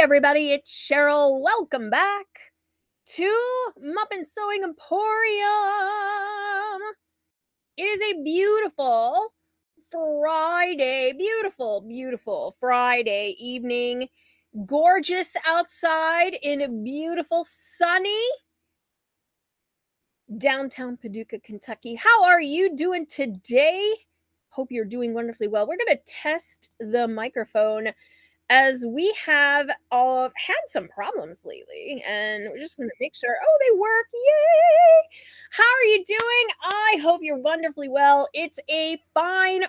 everybody, it's Cheryl. Welcome back to Muppin Sewing Emporium. It is a beautiful Friday, beautiful Friday evening. Gorgeous outside in a beautiful sunny downtown Paducah, Kentucky. How are you doing today? Hope you're doing wonderfully well. We're going to test the microphone as we have had some problems lately, and we're just going to make sure, they work. Yay! How are you doing? I hope you're wonderfully well. It's a fine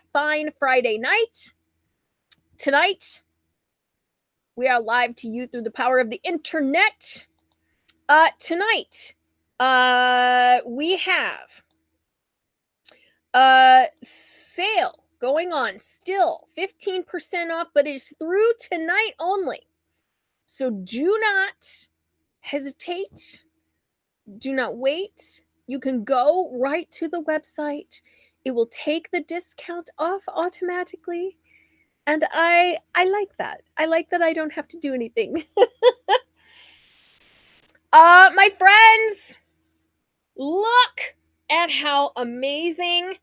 Friday night. Tonight, we are live to you through the power of the internet. Tonight, we have a sale going on still, 15% off, but it is through tonight only. So do not hesitate. Do not wait. You can go right to the website. It will take the discount off automatically. And I like that. I like that I don't have to do anything. My friends, look at how amazing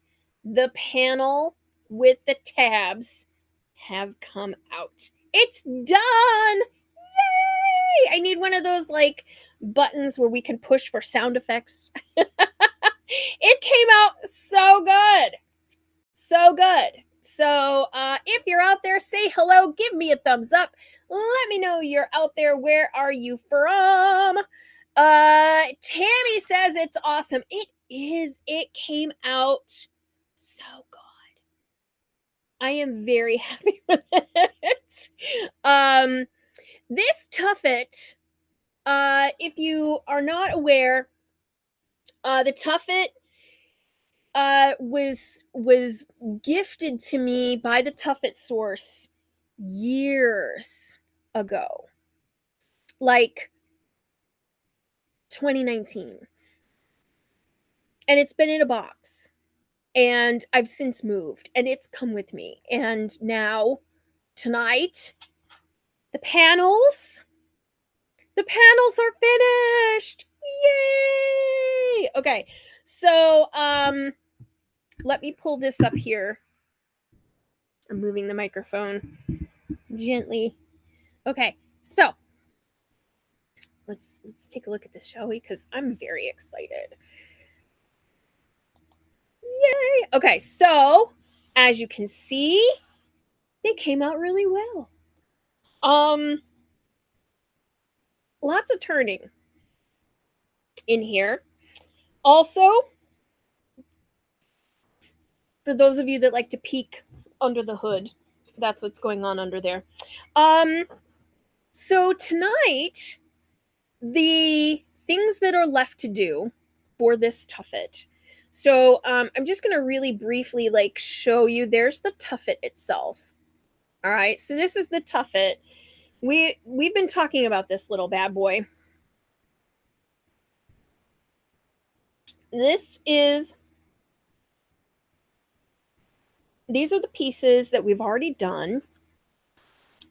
the panel with the tabs have come out. It's done! Yay! I need one of those like buttons where we can push for sound effects. It came out so good. So good. So if you're out there, say hello, give me a thumbs up. Let me know you're out there. Where are you from? Tammy says it's awesome. It is. It came out so good. I am very happy with it. This Tuffet, if you are not aware, the Tuffet was gifted to me by the Tuffet source years ago, like 2019, and it's been in a box, and I've since moved, and it's come with me. And now tonight, the panels are finished. Yay! Okay, so let me pull this up here. I'm moving the microphone gently. Okay, so let's take a look at this, shall we? Because I'm very excited. Yay! Okay, so as you can see, they came out really well. Lots of turning in here. Also, for those of you that like to peek under the hood, that's what's going on under there. So tonight, the things that are left to do for this Tuffet. So I'm just going to really briefly like show you. There's the Tuffet itself. All right, so this is the Tuffet. We've been talking about this little bad boy. These are the pieces that we've already done.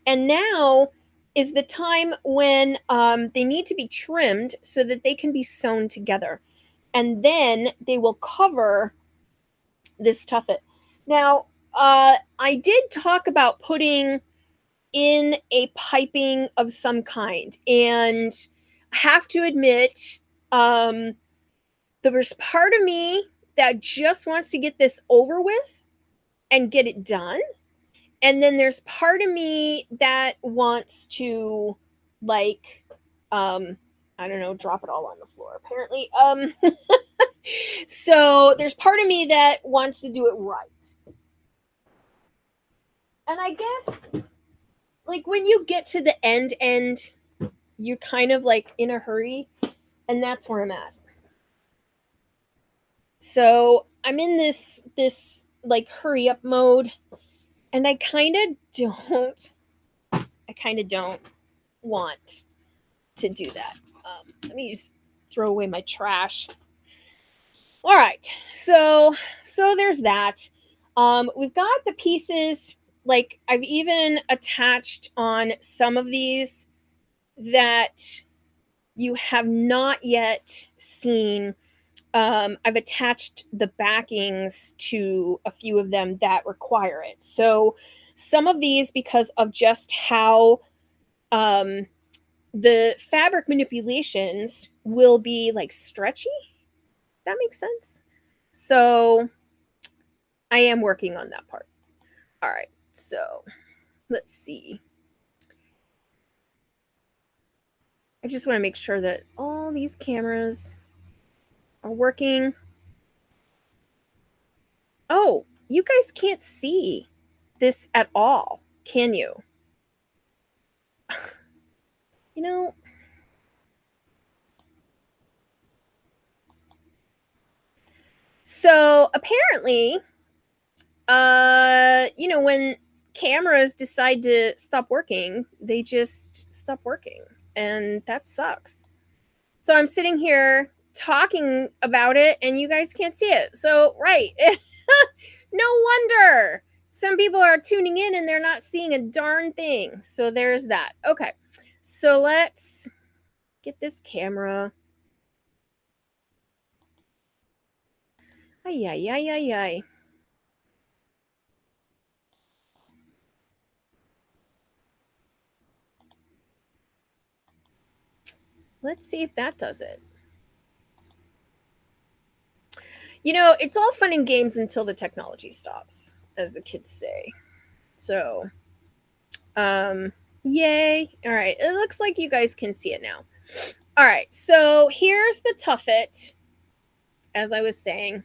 And now is the time when they need to be trimmed so that they can be sewn together. And then they will cover this Tuffet. Now, I did talk about putting in a piping of some kind. And I have to admit, there's part of me that just wants to get this over with and get it done. And then there's part of me that wants to, like, I don't know, drop it all on the floor, apparently. So there's part of me that wants to do it right. And I guess, like, when you get to the end, you're kind of, like, in a hurry. And that's where I'm at. So I'm in this like, hurry up mode. And I kind of don't want to do that. Let me just throw away my trash. All right, so there's that. We've got the pieces, like I've even attached on some of these that you have not yet seen, I've attached the backings to a few of them that require it. So some of these, because of just how um, the fabric manipulations will be like stretchy. That makes sense. So I am working on that part. All right. So let's see. I just want to make sure that all these cameras are working. Oh, you guys can't see this at all, can you? You know, so apparently, when cameras decide to stop working, they just stop working, and that sucks. So I'm sitting here talking about it, and you guys can't see it. So, right. No wonder some people are tuning in and they're not seeing a darn thing. So there's that. Okay. So let's get this camera. Ay, ay, ay, ay, ay. Let's see if that does it. It's all fun and games until the technology stops, as the kids say. So, um, yay. All right. It looks like you guys can see it now. All right. So here's the Tuffet, as I was saying.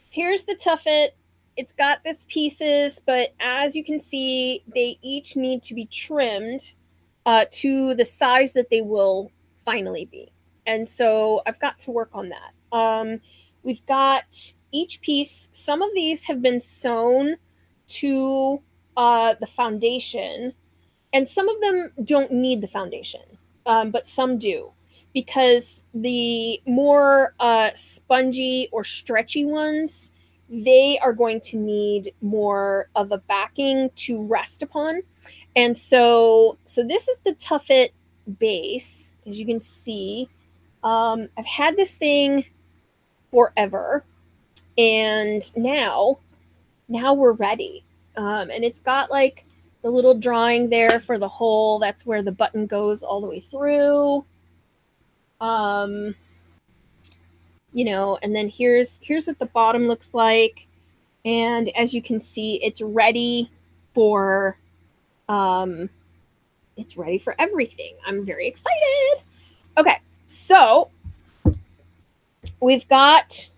Here's the Tuffet. It's got this pieces, but as you can see, they each need to be trimmed to the size that they will finally be. And so I've got to work on that. We've got each piece. Some of these have been sewn to the foundation, and some of them don't need the foundation, but some do, because the more spongy or stretchy ones, they are going to need more of a backing to rest upon. And so this is the Tuffet base, as you can see. I've had this thing forever, and now we're ready. And it's got like the little drawing there for the hole. That's where the button goes all the way through. Um, and then here's what the bottom looks like. And as you can see, for um, it's ready for everything. I'm very excited. Okay, so we've got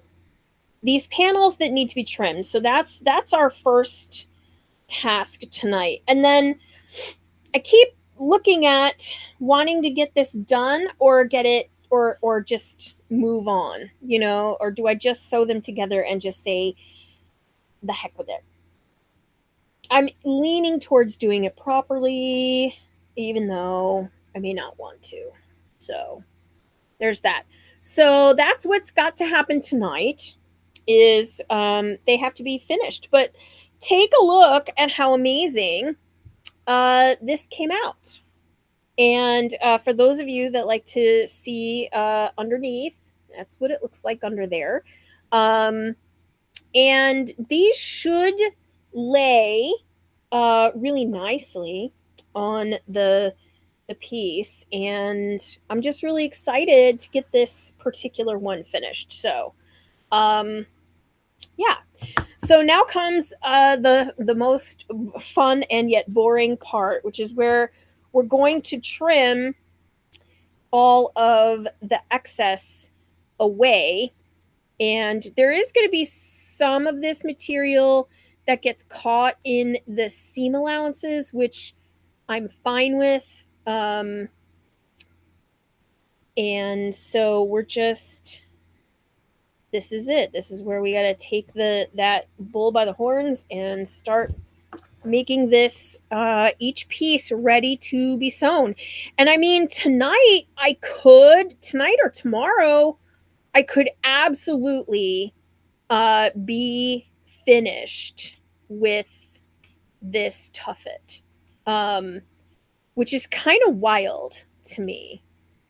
these panels that need to be trimmed. So that's our first task tonight. And then I keep looking at wanting to get this done or get it or just move on, or do I just sew them together and just say the heck with it? I'm leaning towards doing it properly, even though I may not want to. So there's that. So that's what's got to happen tonight is they have to be finished. But take a look at how amazing this came out. And for those of you that like to see underneath, that's what it looks like under there. And these should lay really nicely on the piece. And I'm just really excited to get this particular one finished. So, yeah. So now comes the most fun and yet boring part, which is where we're going to trim all of the excess away. And there is going to be some of this material that gets caught in the seam allowances, which I'm fine with. And so this is it. This is where we got to take that bull by the horns and start making this each piece ready to be sewn. And I mean, tonight or tomorrow, I could absolutely be finished with this Tuffet. which is kind of wild to me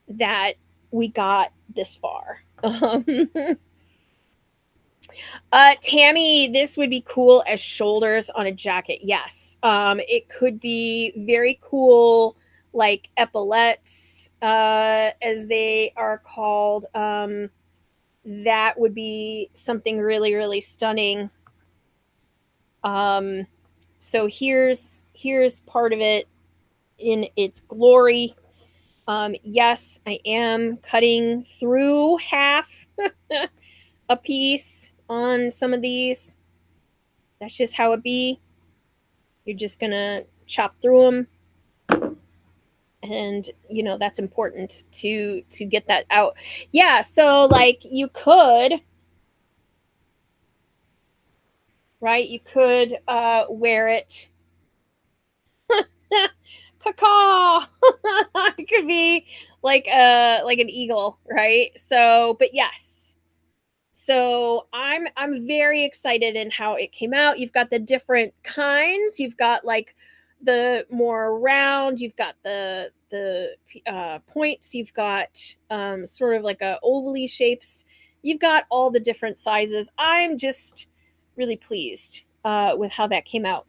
that we got this far. Tammy, this would be cool as shoulders on a jacket. Yes. It could be very cool, like epaulettes, as they are called. That would be something really, really stunning. Um, so here's part of it in its glory. Yes, I am cutting through half a piece on some of these. That's just how it be. You're just gonna chop through them, and that's important to get that out. Yeah, so like you could, right? You could wear it. Caw. It could be like an eagle, right? So, but yes, so I'm very excited in how it came out. You've got the different kinds. You've got like the more round. You've got the points. You've got sort of like a ovally shapes. You've got all the different sizes. I'm just really pleased with how that came out.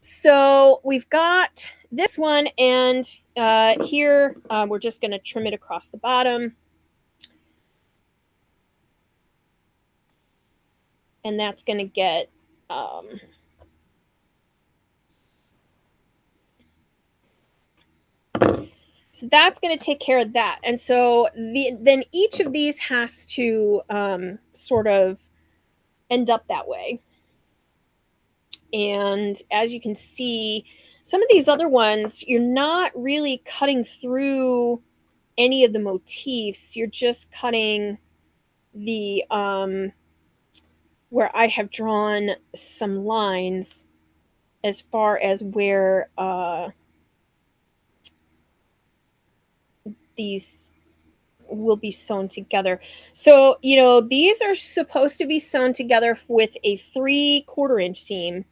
So we've got this one, and here we're just going to trim it across the bottom. And that's going to get so that's going to take care of that. And so then each of these has to sort of end up that way. And as you can see, some of these other ones, you're not really cutting through any of the motifs. You're just cutting the where I have drawn some lines as far as where these will be sewn together. So, these are supposed to be sewn together with a 3/4 inch seam,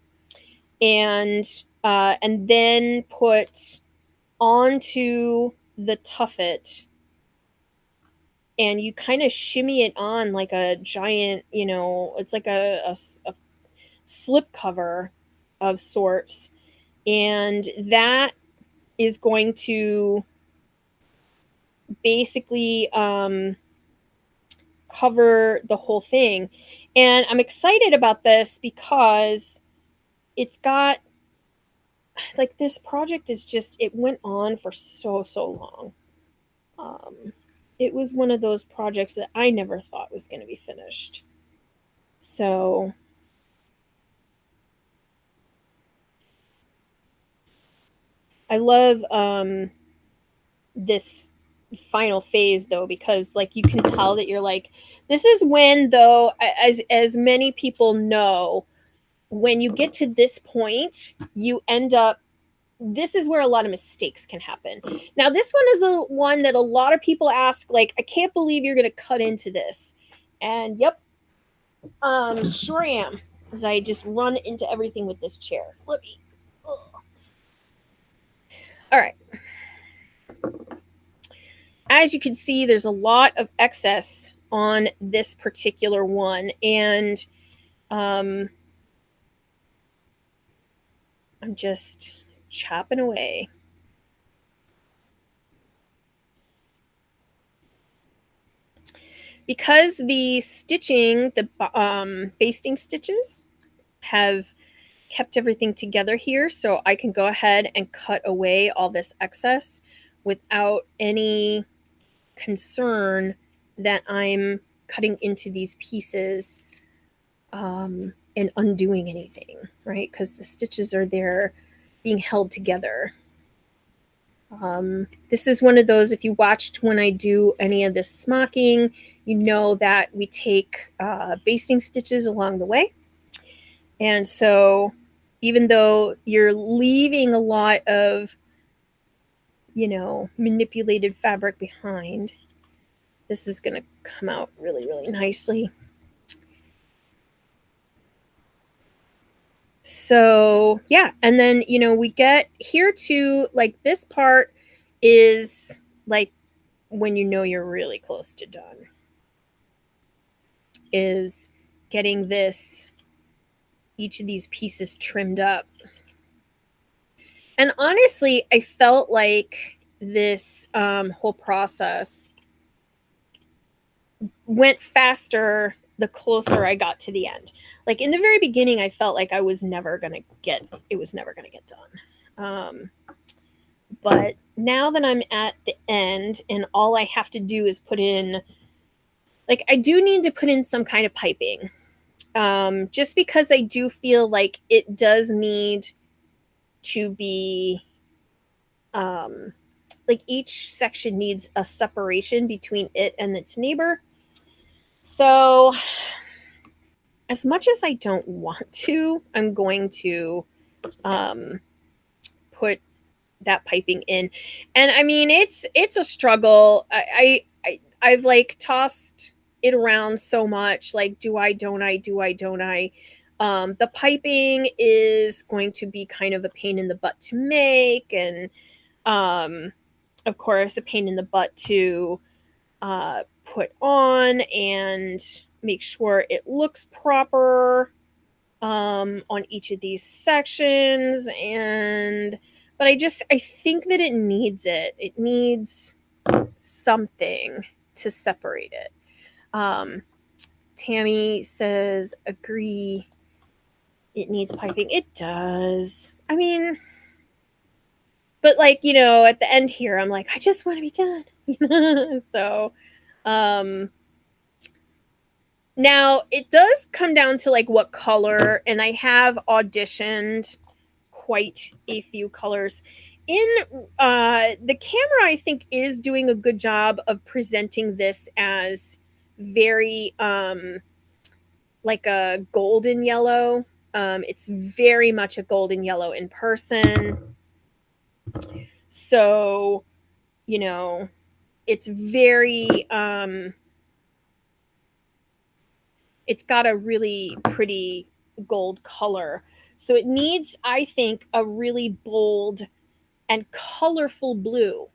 and then put onto the tuffet, and you kind of shimmy it on like a giant, it's like a slip cover of sorts, and that is going to basically cover the whole thing. And I'm excited about this because it's got like this project is just it went on for so long. Um, it was one of those projects that I never thought was going to be finished. So I love this final phase though, because like you can tell that you're like, this is when, though, as many people know, when you get to this point, you end up, this is where a lot of mistakes can happen. Now, this one is a one that a lot of people ask, like, I can't believe you're going to cut into this. And yep, sure am, because I just run into everything with this chair. Let me. Ugh. All right. As you can see, there's a lot of excess on this particular one, and I'm just chopping away. Because the stitching, the basting stitches have kept everything together here, so I can go ahead and cut away all this excess without any concern that I'm cutting into these pieces and undoing anything, right? Because the stitches are there being held together. This is one of those, if you watched when I do any of this smocking, you know that we take basting stitches along the way. And so even though you're leaving a lot of, manipulated fabric behind, this is going to come out really, really nicely. So, yeah, and then, we get here to like this part is like when you're really close to done is getting this each of these pieces trimmed up. And honestly, I felt like this whole process went faster the closer I got to the end. Like in the very beginning, I felt like I was never gonna get it was never gonna get done. But now that I'm at the end and all I have to do is put in, like, I do need to put in some kind of piping. Just because I do feel like it does need to be, um, like, each section needs a separation between it and its neighbor. So, as much as I don't want to, I'm going to um, put that piping in. And I mean, it's a struggle. I've like tossed it around so much. Like, do I? Don't I? Do I? Don't I? The piping is going to be kind of a pain in the butt to make, and um, of course, a pain in the butt to put on and make sure it looks proper on each of these sections. And but I think that it needs something to separate it. Tammy says agree, it needs piping. It does. I mean, but like, at the end here I'm like, I just want to be done. So um now it does come down to like what color, and I have auditioned quite a few colors. In the camera, I think is doing a good job of presenting this as very like a golden yellow. It's very much a golden yellow in person. So, you know, it's very it's got a really pretty gold color. So it needs, I think, a really bold and colorful blue.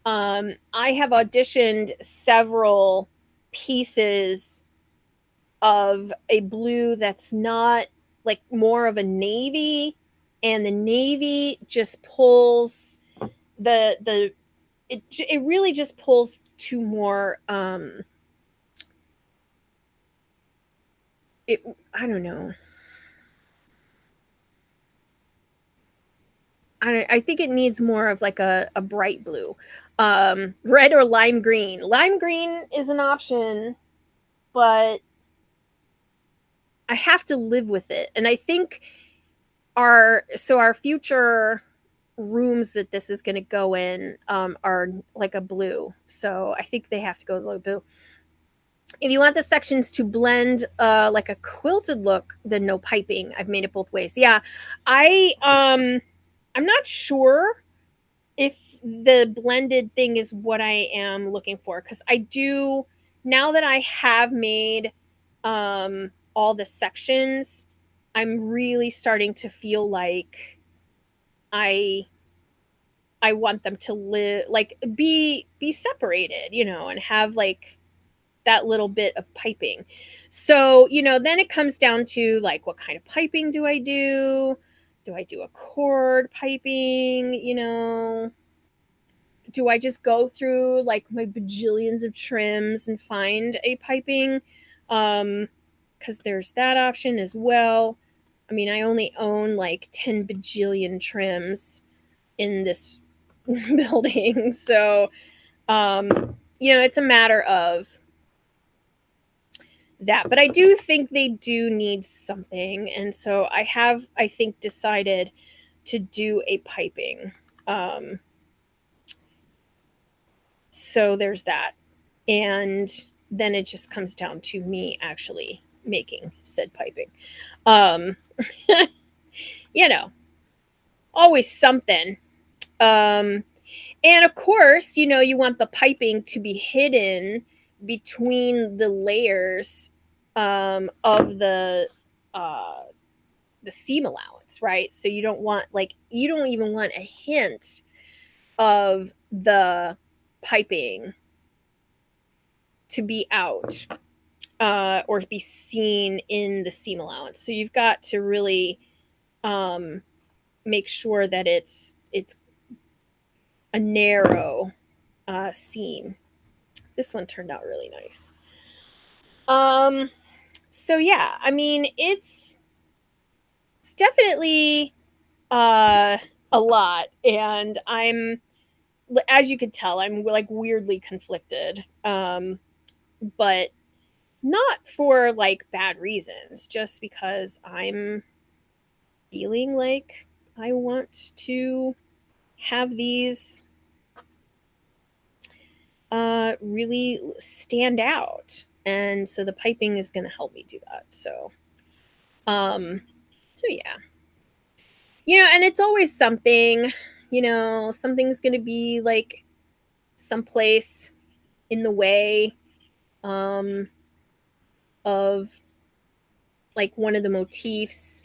I have auditioned several pieces of a blue that's not like more of a navy, and the navy just pulls the it really just pulls to more it I don't know. I think it needs more of like a bright blue. Red or lime green. Lime green is an option, but I have to live with it. And I think our future rooms that this is going to go in are like a blue. So I think they have to go blue. If you want the sections to blend like a quilted look, then no piping. I've made it both ways. Yeah, I'm not sure if the blended thing is what I am looking for, because I do, now that I have made all the sections, I'm really starting to feel like I I want them to live like be separated, and have like that little bit of piping. So, then it comes down to like what kind of piping do I do? Do I do a cord piping, Do I just go through like my bajillions of trims and find a piping? Cuz there's that option as well. I mean, I only own like 10 bajillion trims in this building. So, it's a matter of that. But I do think they do need something. And so I think, decided to do a piping. So there's that. And then it just comes down to me actually making said piping. Um, you know, always something. Um, And of course, you want the piping to be hidden between the layers of the uh, the seam allowance, right? So you don't want, like, you don't even want a hint of the piping to be out, or be seen in the seam allowance. So you've got to really um, make sure that it's a narrow seam. This one turned out really nice. So yeah, I mean, it's definitely uh a lot, and I'm, as you could tell, I'm like weirdly conflicted. But not for like bad reasons, just because I'm feeling like I want to have these really stand out. And so the piping is going to help me do that. Um so yeah. And it's always something, something's going to be like someplace in the way um of like one of the motifs,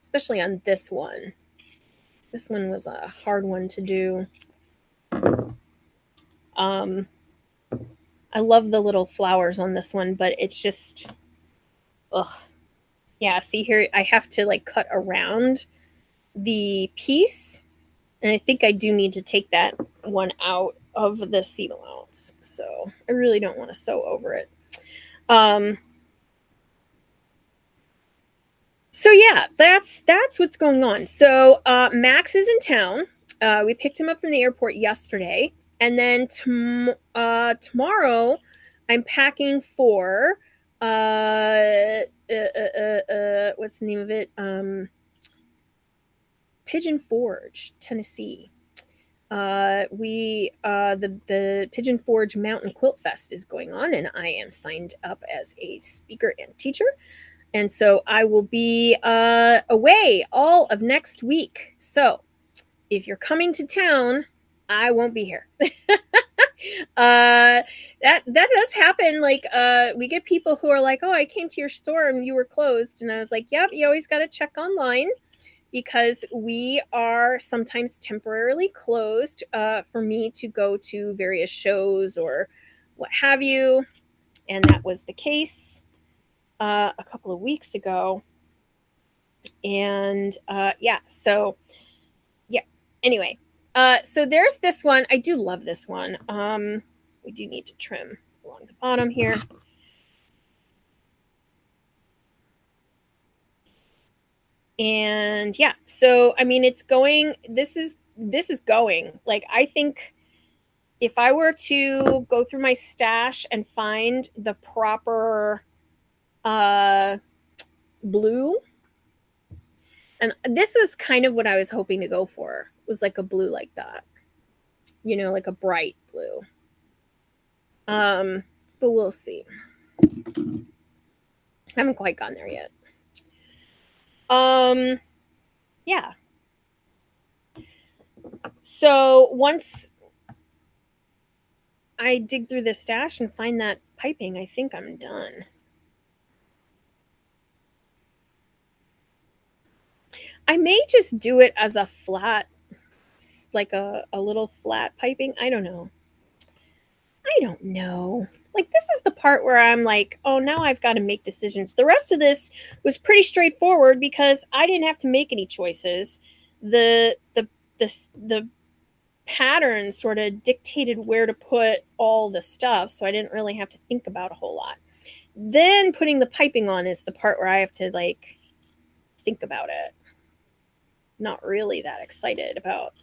especially on this one. This one was a hard one to do. Um I love the little flowers on this one, but it's just, ugh. Yeah, see here, I have to like cut around the piece, and I think I do need to take that one out of the seam allowance. So I really don't want to sew over it. Um, so yeah, that's what's going on. So Max is in town. We picked him up from the airport yesterday, and then tomorrow I'm packing for what's the name of it? Pigeon Forge, Tennessee. The Pigeon Forge Mountain Quilt Fest is going on, and I am signed up as a speaker and teacher. And so I will be away all of next week. So if you're coming to town, I won't be here. That does happen. Like we get people who are like, "Oh, I came to your store and you were closed," and I was like, "Yep, you always got to check online." Because we are sometimes temporarily closed for me to go to various shows or what have you. And that was the case a couple of weeks ago. And yeah, so yeah, anyway. So there's this one. I do love this one. We do need to trim along the bottom here. And yeah, so I mean, it's going, this is going, like, I think if I were to go through my stash and find the proper uh blue, and this is kind of what I was hoping to go for, was like a blue like that, like a bright blue. But we'll see. I haven't quite gotten there yet. um yeah, so once I dig through the stash and find that piping, I think I'm done. I may just do it as a flat, like a little flat piping. I don't know. Like, this is the part where I'm like, oh, now I've got to make decisions. The rest of this was pretty straightforward because I didn't have to make any choices. The pattern sort of dictated where to put all the stuff, so I didn't really have to think about a whole lot. Then putting the piping on is the part where I have to like think about it. Not really that excited about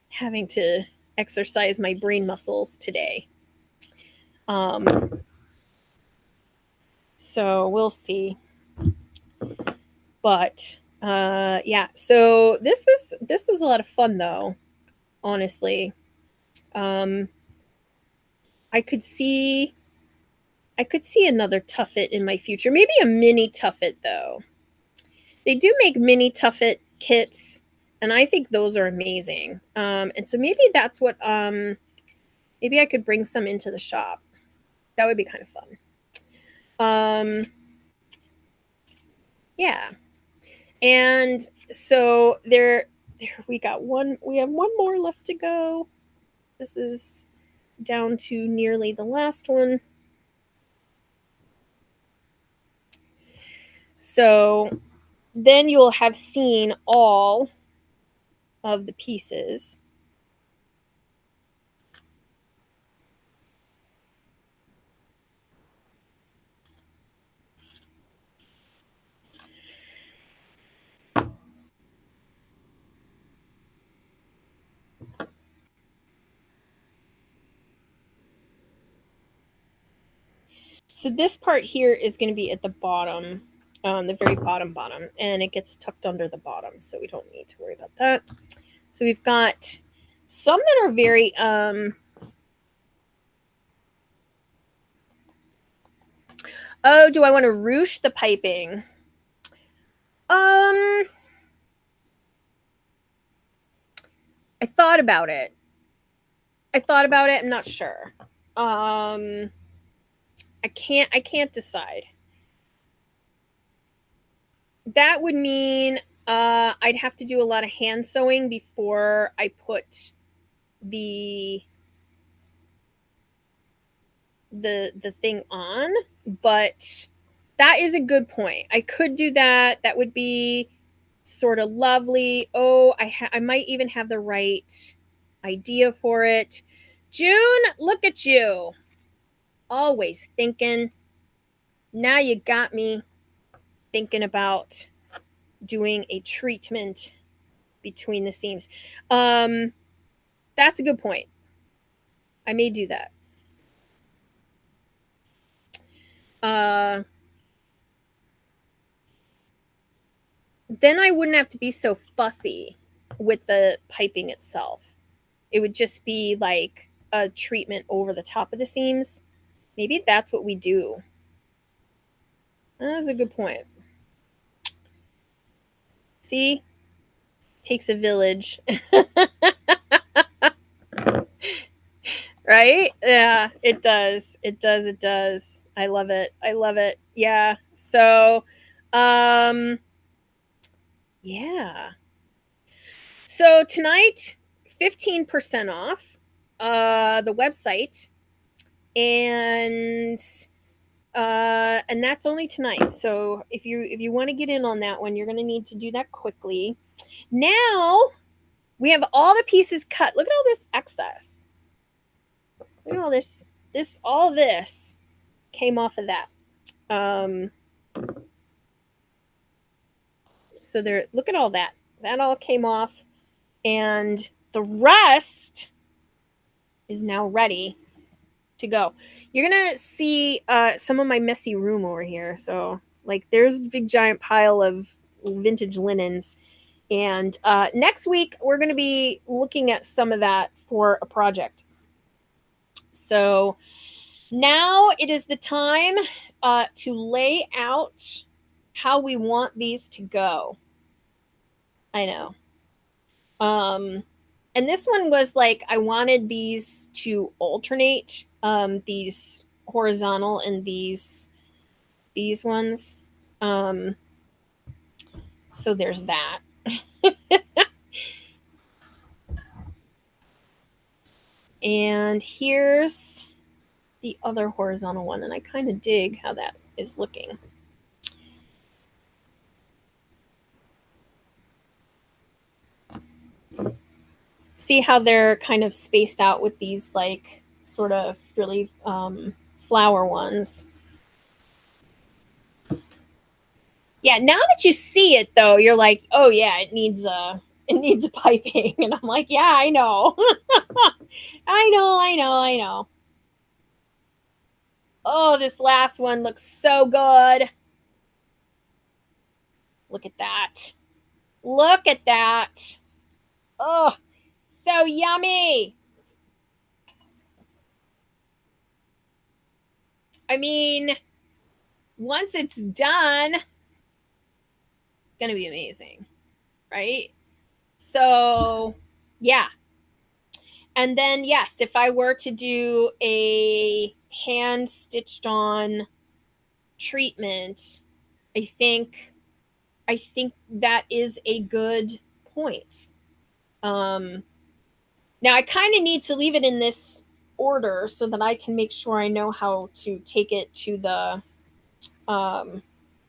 having to exercise my brain muscles today. Um, so we'll see. But yeah, so this was a lot of fun though, honestly. Um, I could see I could see another Tuffet in my future. Maybe a mini Tuffet though. They do make mini Tuffet kits, and I think those are amazing. And so maybe that's what maybe I could bring some into the shop. That would be kind of fun. Yeah. And so there we have one more left to go. This is down to nearly the last one. So then you'll have seen all of the pieces. So this part here is going to be at the bottom, the very bottom, and it gets tucked under the bottom, so we don't need to worry about that. So we've got some that are very oh, do I want to ruche the piping? I thought about it. I'm not sure. I can't decide. That would mean I'd have to do a lot of hand sewing before I put the the thing on, but that is a good point. I could do that. That would be sort of lovely. Oh, I might even have the right idea for it. June, look at you. Always thinking. Now you got me thinking about doing a treatment between the seams. Um that's a good point. I may do that. Uh then I wouldn't have to be so fussy with the piping itself. It would just be like a treatment over the top of the seams. Maybe that's what we do. That's a good point. See? Takes a village. Right? Yeah, it does. It does. It does. I love it. I love it. Yeah. So, um, yeah. So tonight, 15% off the website, and that's only tonight. So if you want to get in on that one, you're going to need to do that quickly. Now we have all the pieces cut. Look at all this excess. Look at all this. All this came off of that. Um, so there. Look at all that. That all came off, and the rest is now ready to go. You're gonna see some of my messy room over here. So like, there's a big giant pile of vintage linens, and next week we're gonna be looking at some of that for a project. So now it is the time to lay out how we want these to go. I know. And this one was like, I wanted these to alternate, these horizontal and these ones. Um, so there's that. And here's the other horizontal one, and I kind of dig how that is looking. See how they're kind of spaced out with these like sort of really flower ones. Yeah, now that you see it though, you're like, oh yeah, it needs a piping. And I'm like, yeah, I know. I know. Oh, this last one looks so good. Look at that. Look at that. Oh, so yummy. I mean, once it's done, it's gonna be amazing, right? So, yeah. And then, yes, if I were to do a hand stitched on treatment, I think I think that is a good point. Um, Now I kind of need to leave it in this order so that I can make sure I know how to take it um,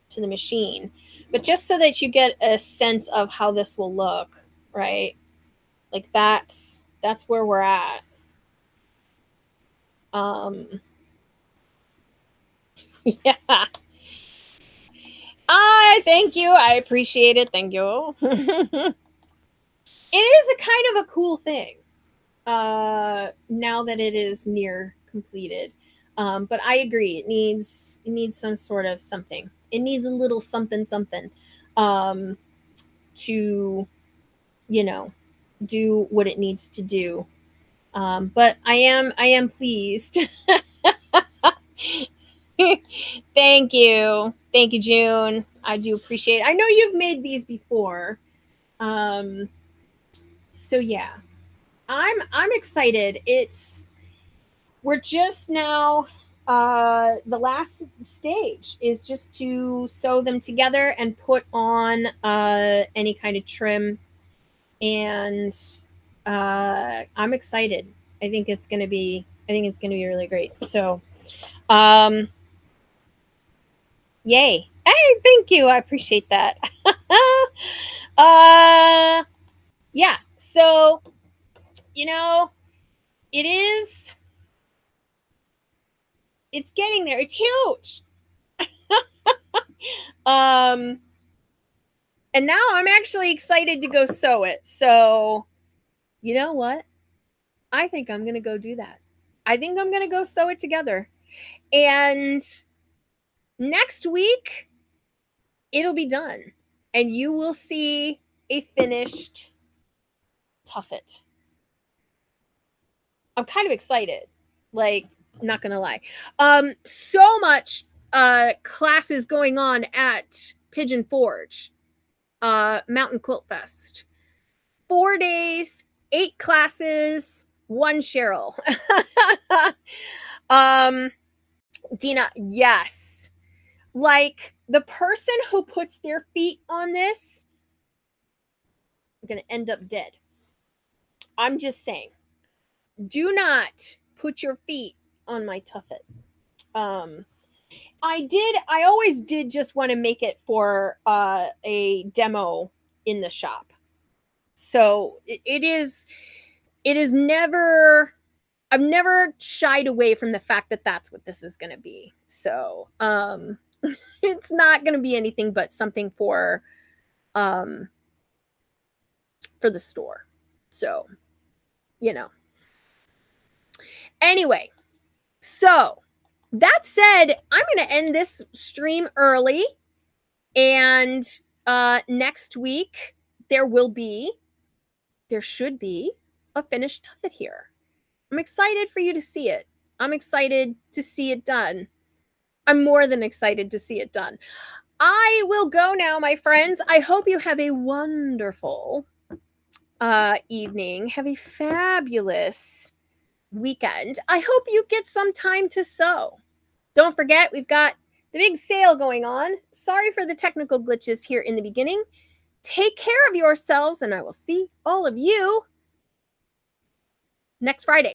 to the machine. But just so that you get a sense of how this will look, right? Like that's where we're at. Um, yeah. I thank you. I appreciate it. Thank you. It is a kind of a cool thing. Now that it is near completed. But I agree, it needs some sort of something. It needs a little something something um, to you know do what it needs to do. But I am pleased. Thank you, June. I do appreciate it. I know you've made these before. Um, so yeah, I'm excited. We're just now the last stage is just to sew them together and put on any kind of trim, and I'm excited. I think it's gonna be really great. So um yay. Hey, thank you, I appreciate that. uh yeah, so you know it is it's getting there. It's huge. um And now I'm actually excited to go sew it. So, you know what? I think I'm going to go do that. I think I'm going to go sew it together. And next week, it'll be done. And you will see a finished Tuffet. I'm kind of excited. Like, not going to lie. So much classes going on at Pigeon Forge, Mountain Quilt Fest. 4 days, 8 classes, one Cheryl. um, Dina, yes. Like the person who puts their feet on this, are gonna end up dead. I'm just saying. Do not put your feet on my Tuffet. Um, I always did just want to make it for a demo in the shop. So it is never I've never shied away from the fact that that's what this is going to be. So, it's not going to be anything but something um for the store. So, you know. Anyway, so that said, I'm going to end this stream early, and next week there should be a finished Tuffet here. I'm excited for you to see it. I'm excited to see it done. I'm more than excited to see it done. I will go now, my friends. I hope you have a wonderful evening. Have a fabulous weekend. I hope you get some time to sew. Don't forget, we've got the big sale going on. Sorry for the technical glitches here in the beginning. Take care of yourselves, and I will see all of you next Friday.